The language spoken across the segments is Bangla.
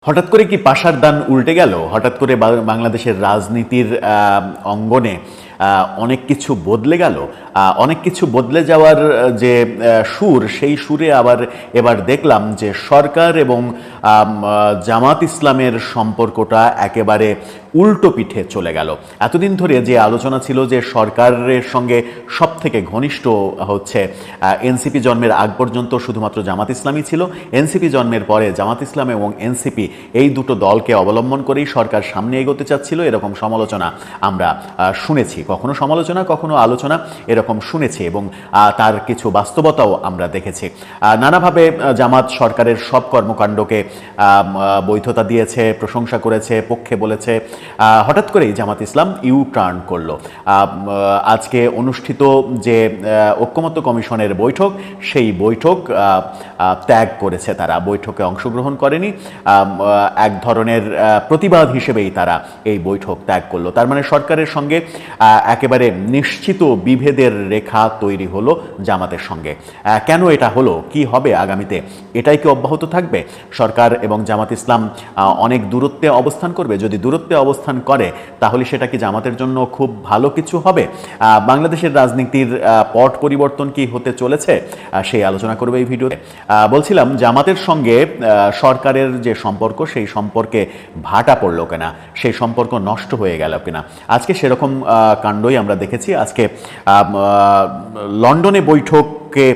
হঠাৎ করে কি পাশার দান উল্টে গেল? হঠাৎ করে বাংলাদেশের রাজনীতির অঙ্গনে অনেক কিছু বদলে গেল। অনেক কিছু বদলে যাওয়ার যে সুর, সেই সুরে আবার এবার দেখলাম যে সরকার এবং জামাত ইসলামের সম্পর্কটা একেবারে উল্টো পিঠে চলে গেল। এতদিন ধরে যে আলোচনা ছিল যে সরকারের সঙ্গে সব থেকে ঘনিষ্ঠ হচ্ছে এনসিপি জন্মের আগ পর্যন্ত শুধুমাত্র জামাত ইসলামই ছিল। এনসিপি জন্মের পরে জামাত ইসলাম এবং এনসিপি এই দুটো দলকে অবলম্বন করেই সরকার সামনে এগোতে চাচ্ছিল, এরকম সমালোচনা আমরা শুনেছি। কখনো সমালোচনা, কখনো আলোচনা, এরকম শুনেছি এবং তার কিছু বাস্তবতাও আমরা দেখেছি। নানাভাবে জামাত সরকারের সব কর্মকাণ্ডকে বৈধতা দিয়েছে, প্রশংসা করেছে, পক্ষে বলেছে। হঠাৎ করেই জামাত ইসলাম ইউ টার্ন করলো। আজকে অনুষ্ঠিত যে ঐক্যমত্য কমিশনের বৈঠক, সেই বৈঠক ত্যাগ করেছে তারা, বৈঠকে অংশগ্রহণ করেনি। এক ধরনের প্রতিবাদ হিসেবেই তারা এই বৈঠক ত্যাগ করলো। তার মানে সরকারের সঙ্গে একেবারে নিশ্চিত বিভেদের রেখা তৈরি হলো জামাতের সঙ্গে। কেন এটা হলো, কি হবে আগামীতে, এটাই কি অব্যাহত থাকবে? সরকার এবং জামাত ইসলাম অনেক দূরত্বে অবস্থান করবে। যদি দূরত্বে অবস্থান করে তাহলে সেটা কি জামাতের জন্য খুব ভালো কিছু হবে? বাংলাদেশের রাজনীতির পট পরিবর্তন কি হতে চলেছে, সেই আলোচনা করবে এই ভিডিওতে। বলছিলাম জামাতের সঙ্গে সরকারের যে সম্পর্ক, সেই সম্পর্কে ভাটা পড়লো কিনা, সেই সম্পর্ক নষ্ট হয়ে গেল কিনা, আজকে সেরকম কাণ্ডই আমরা দেখেছি। আজকে লন্ডনে বৈঠককে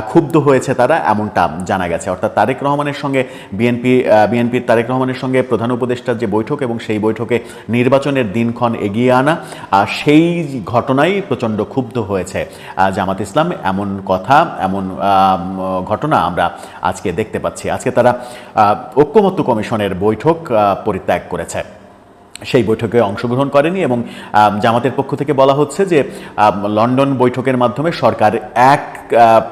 ক্ষুব্ধ হয়েছে তারা, এমনটা জানা গেছে। অর্থাৎ তারেক রহমানের সঙ্গে বিএনপির তারেক রহমানের সঙ্গে প্রধান উপদেষ্টার যে বৈঠক এবং সেই বৈঠকে নির্বাচনের দিনক্ষণ এগিয়ে আনা, সেই ঘটনায় প্রচণ্ড ক্ষুব্ধ হয়েছে জামাত ইসলাম। এমন কথা, এমন ঘটনা আমরা আজকে দেখতে পাচ্ছি। আজকে তারা ঐক্যমত্য কমিশনের বৈঠক পরিত্যাগ করেছে, সেই বৈঠকে অংশগ্রহণ করেনি এবং জামাতের পক্ষ থেকে বলা হচ্ছে যে লন্ডন বৈঠকের মাধ্যমে সরকার এক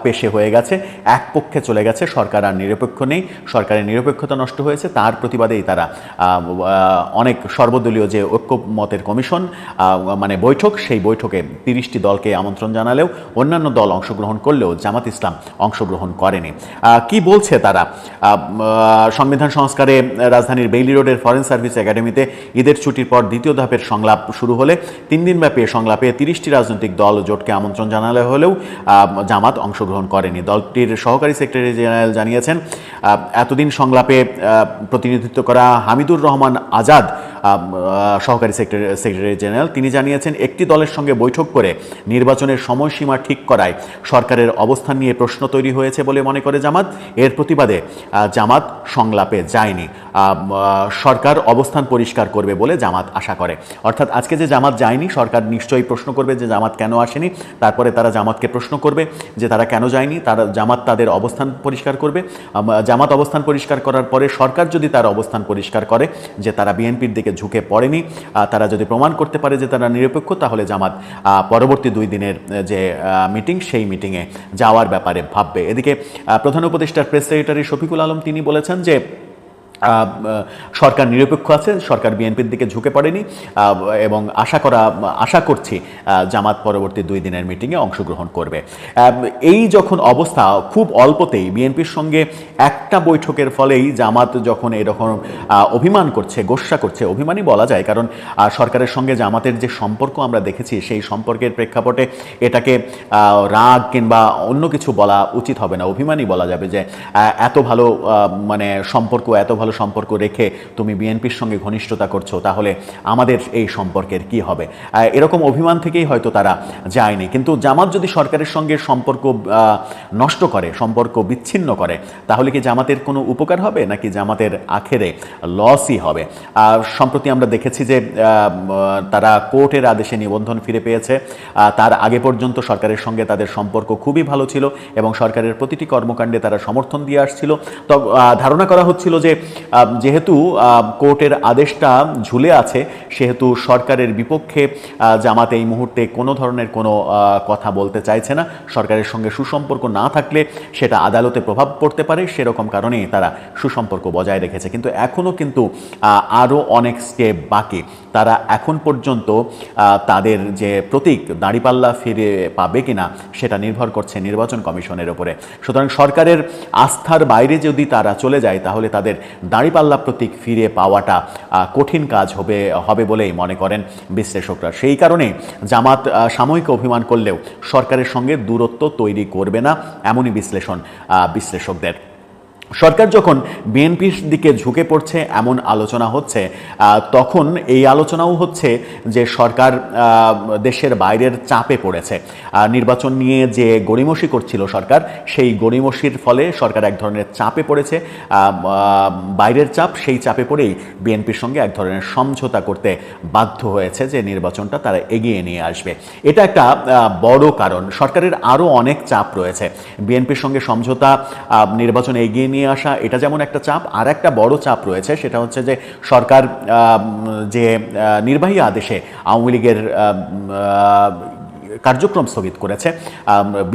পেশে হয়ে গেছে, এক পক্ষে চলে গেছে, সরকার আর নিরপেক্ষ নেই, সরকারের নিরপেক্ষতা নষ্ট হয়েছে। তার প্রতিবাদেই তারা অনেক সর্বদলীয় যে ঐক্যমতের কমিশন মানে বৈঠক, সেই বৈঠকে 30টি দলকে আমন্ত্রণ জানালেও অন্যান্য দল অংশগ্রহণ করলেও জামাত ইসলাম অংশগ্রহণ করেনি। কি বলছে তারা? সংবিধান সংস্কারে রাজধানীর বেইলি রোডের ফরেন সার্ভিস একাডেমিতে ঈদের ছুটির পর দ্বিতীয় ধাপের সংলাপ শুরু হলে 3 দিনব্যাপী সংলাপে 30টি রাজনৈতিক দল জোটকে আমন্ত্রণ জানালে হলেও জামাত অংশগ্রহণ করেনি। দলটির সহকারী সেক্রেটারি জেনারেল জানিয়েছেন, এতদিন প্রতিনিধিত্ব করা হামিদুর রহমান আজাদ, সহকারী সেক্রেটারি জেনারেল, তিনি জানিয়েছেন একটি দলের সঙ্গে বৈঠক করে নির্বাচনের সময়সীমা ঠিক করায় সরকারের অবস্থান নিয়ে প্রশ্ন তৈরি হয়েছে বলে মনে করে জামাত। এর প্রতিবাদে জামাত সংলাপে যায়নি। সরকার অবস্থান পরিষ্কার করবে বলে জামাত আশা করে। অর্থাৎ আজকে যে জামাত যায়নি, সরকার নিশ্চয়ই প্রশ্ন করবে যে জামাত কেন আসেনি। তারপরে তারা জামাতকে প্রশ্ন করবে যে তারা কেন যায়নি। জামাত তাদের অবস্থান পরিষ্কার করবে। জামাত অবস্থান পরিষ্কার করার পরে সরকার যদি তার অবস্থান পরিষ্কার করে যে তারা বিএনপির দিকে ঝুঁকে পড়েনি, তারা যদি প্রমাণ করতে পারে যে তারা নিরপেক্ষ, তাহলে জামাত পরবর্তী 2 দিনের যে মিটিং, সেই মিটিংয়ে যাওয়ার ব্যাপারে ভাববে। এদিকে প্রধান উপদেষ্টার প্রেস সেক্রেটারি শফিকুল আলম তিনি বলেছেন যে সরকার নিরপেক্ষ আছে, সরকার বিএনপির দিকে ঝুঁকে পড়েনি এবং আশা করছি জামাত পরবর্তী 2 দিনের মিটিংয়ে অংশগ্রহণ করবে। এই যখন অবস্থা, খুব অল্পতেই বিএনপির সঙ্গে একটা বৈঠকের ফলেই জামাত যখন এরকম অভিমান করছে, গোস্বা করছে, অভিমানই বলা যায়, কারণ সরকারের সঙ্গে জামাতের যে সম্পর্ক আমরা দেখেছি, সেই সম্পর্কের প্রেক্ষাপটে এটাকে রাগ কিংবা অন্য কিছু বলা উচিত হবে না, অভিমানই বলা যাবে যে এত ভালো সম্পর্ক রেখে তুমি বিএনপির সঙ্গে ঘনিষ্ঠতা করছো, তাহলে আমাদের এই সম্পর্কের কি হবে? এরকম অভিমান থেকেই হয়তো তারা যায়নি। কিন্তু জামাত যদি সরকারের সঙ্গে সম্পর্ক নষ্ট করে, সম্পর্ক বিচ্ছিন্ন করে, তাহলে কি জামাতের কোনো উপকার হবে নাকি জামাতের আখেরে লসই হবে? সম্প্রতি আমরা দেখেছি যে তারা কোর্টের আদেশে নিবন্ধন ফিরে পেয়েছে। তার আগে পর্যন্ত সরকারের সঙ্গে তাদের সম্পর্ক খুবই ভালো ছিল এবং সরকারের প্রতিটি কর্মকাণ্ডে তারা সমর্থন দিয়ে আসছিল। তো ধারণা করা হচ্ছিল যে যেহেতু কোর্টের আদেশটা ঝুলে আছে, সেহেতু সরকারের বিপক্ষে জামাত এই মুহূর্তে কোনো ধরনের কোনো কথা বলতে চাইছে না। সরকারের সঙ্গে সুসম্পর্ক না থাকলে সেটা আদালতে প্রভাব পড়তে পারে, সেরকম কারণেই তারা সুসম্পর্ক বজায় রেখেছে। কিন্তু এখনও কিন্তু আরও অনেক স্টেপ বাকি। তারা এখন পর্যন্ত তাদের যে প্রতীক দাঁড়িপাল্লা ফিরে পাবে কিনা সেটা নির্ভর করছে নির্বাচন কমিশনের উপরে। সুতরাং সরকারের আস্থার বাইরে যদি তারা চলে যায়, তাহলে তাদের দাঁড়িপাল্লা প্রতীক ফিরে পাওয়াটা কঠিন কাজ হবে বলেই মনে করেন বিশ্লেষকরা। সেই কারণে জামাত সাময়িক অভিমান করলেও সরকারের সঙ্গে দূরত্ব তৈরি করবে না, এমনই বিশ্লেষকদের। সরকার যখন বিএনপির দিকে ঝুঁকে পড়ছে এমন আলোচনা হচ্ছে, তখন এই আলোচনাও হচ্ছে যে সরকার দেশের বাইরের চাপে পড়েছে। নির্বাচন নিয়ে যে গড়িমসি করছিল সরকার, সেই গড়িমসির ফলে সরকার এক ধরনের চাপে পড়েছে, বাইরের চাপ। সেই চাপে পড়েই বিএনপির সঙ্গে এক ধরনের সমঝোতা করতে বাধ্য হয়েছে যে নির্বাচনটা তারা এগিয়ে নিয়ে আসবে। এটা একটা বড় কারণ। সরকারের আরও অনেক চাপ রয়েছে। বিএনপির সঙ্গে সমঝোতা, নির্বাচন এগিয়ে নিয়ে আসা, এটা যেমন একটা চাপ। আর একটা বড় চাপ রয়েছে, সেটা হচ্ছে যে সরকার যে নির্বাহী আদেশে আওয়ামী লীগের কার্যক্রম স্থগিত করেছে,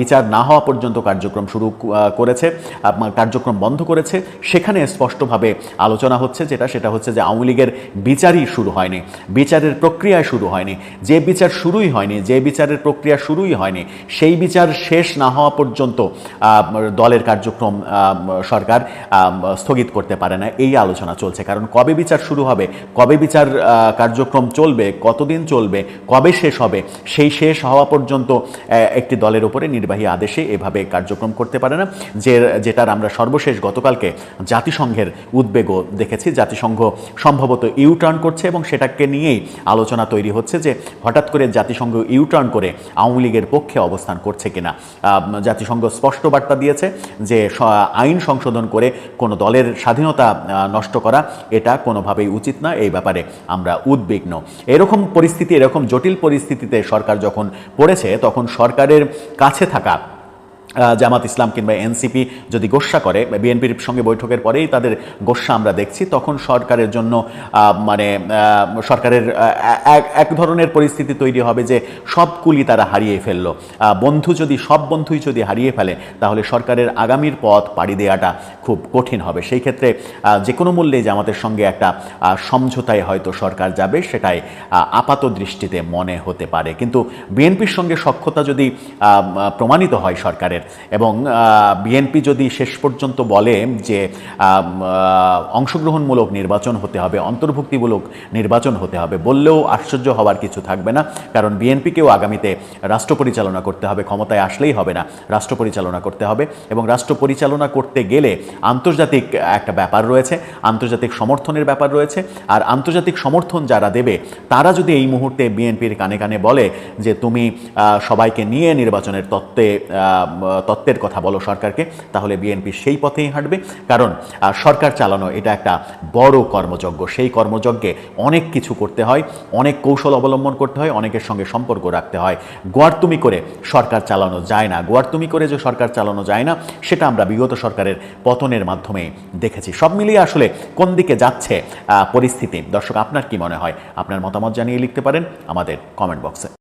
বিচার না হওয়া পর্যন্ত কার্যক্রম শুরু করেছে, কার্যক্রম বন্ধ করেছে, সেখানে স্পষ্টভাবে আলোচনা হচ্ছে সেটা হচ্ছে যে আওয়ামী লীগের বিচারই শুরু হয়নি, বিচারের প্রক্রিয়ায় শুরু হয়নি। যে বিচার শুরুই হয়নি, যে বিচারের প্রক্রিয়া শুরুই হয়নি, সেই বিচার শেষ না হওয়া পর্যন্ত দলের কার্যক্রম সরকার স্থগিত করতে পারে না, এই আলোচনা চলছে। কারণ কবে বিচার শুরু হবে, কবে বিচার কার্যক্রম চলবে, কতদিন চলবে, কবে শেষ হবে, সেই শেষ হওয়া পর্যন্ত একটি দলের উপরে নির্বাহী আদেশে এভাবে কার্যক্রম করতে পারে না। যেটার আমরা সর্বশেষ গতকালকে জাতিসংঘের উদ্বেগও দেখেছি। জাতিসংঘ সম্ভবত ইউটার্ন করছে এবং সেটাকে নিয়েই আলোচনা তৈরি হচ্ছে যে হঠাৎ করে জাতিসংঘ ইউটার্ন করে আওয়ামী লীগের পক্ষে অবস্থান করছে কিনা। জাতিসংঘ স্পষ্ট বার্তা দিয়েছে যে আইন সংশোধন করে কোনো দলের স্বাধীনতা নষ্ট করা এটা কোনোভাবেই উচিত না, এই ব্যাপারে আমরা উদ্বিগ্ন। এরকম পরিস্থিতি, এরকম জটিল পরিস্থিতিতে সরকার যখন পড়েছে, তখন সরকারের কাছে থাকা জামাত ইসলাম কিংবা এনসিপি যদি গোস্বা করে, বিএনপির সঙ্গে বৈঠকের পরেই তাদের গোস্বা আমরা দেখছি, তখন সরকারের জন্য সরকারের এক ধরনের পরিস্থিতি তৈরি হবে যে সব কুলি তারা হারিয়ে ফেললো। সব বন্ধুই যদি হারিয়ে ফেলে, তাহলে সরকারের আগামীর পথ পাড়ি দেওয়াটা খুব কঠিন হবে। সেই ক্ষেত্রে যে কোনো মূল্যে জামাতের সঙ্গে একটা সমঝোতায় হয়তো সরকার যাবে, সেটাই আপাত দৃষ্টিতে মনে হতে পারে। কিন্তু বিএনপির সঙ্গে সখ্যতা যদি প্রমাণিত হয় সরকারের, এবং বিএনপি যদি শেষ পর্যন্ত বলে যে অংশগ্রহণমূলক নির্বাচন হতে হবে, অন্তর্ভুক্তিমূলক নির্বাচন হতে হবে, বললেও আশ্চর্য হওয়ার কিছু থাকবে না। কারণ বিএনপিকেও আগামীতে রাষ্ট্র পরিচালনা করতে হবে, ক্ষমতায় আসলেই হবে না, রাষ্ট্র পরিচালনা করতে হবে। এবং রাষ্ট্র পরিচালনা করতে গেলে আন্তর্জাতিক একটা ব্যাপার রয়েছে, আন্তর্জাতিক সমর্থনের ব্যাপার রয়েছে। আর আন্তর্জাতিক সমর্থন যারা দেবে, তারা যদি এই মুহূর্তে বিএনপির কানে কানে বলে যে তুমি সবাইকে নিয়ে নির্বাচনের তত্ত্বের কথা বলো সরকারকে, তাহলে বিএনপি সেই পথেই হাঁটবে। কারণ সরকার চালানো এটা একটা বড় কর্মযজ্ঞ। সেই কর্মযজ্ঞে অনেক কিছু করতে হয়, অনেক কৌশল অবলম্বন করতে হয়, অনেকের সঙ্গে সম্পর্ক রাখতে হয়। গোয়ারতুমি করে সরকার চালানো যায় না। গোয়ারতুমি করে যে সরকার চালানো যায় না, সেটা আমরা বিগত সরকারের পতনের মাধ্যমে দেখেছি। সব মিলিয়ে আসলে কোন দিকে যাচ্ছে পরিস্থিতি, দর্শক আপনার কি মনে হয়? আপনার মতামত জানিয়ে লিখতে পারেন আমাদের কমেন্ট বক্সে।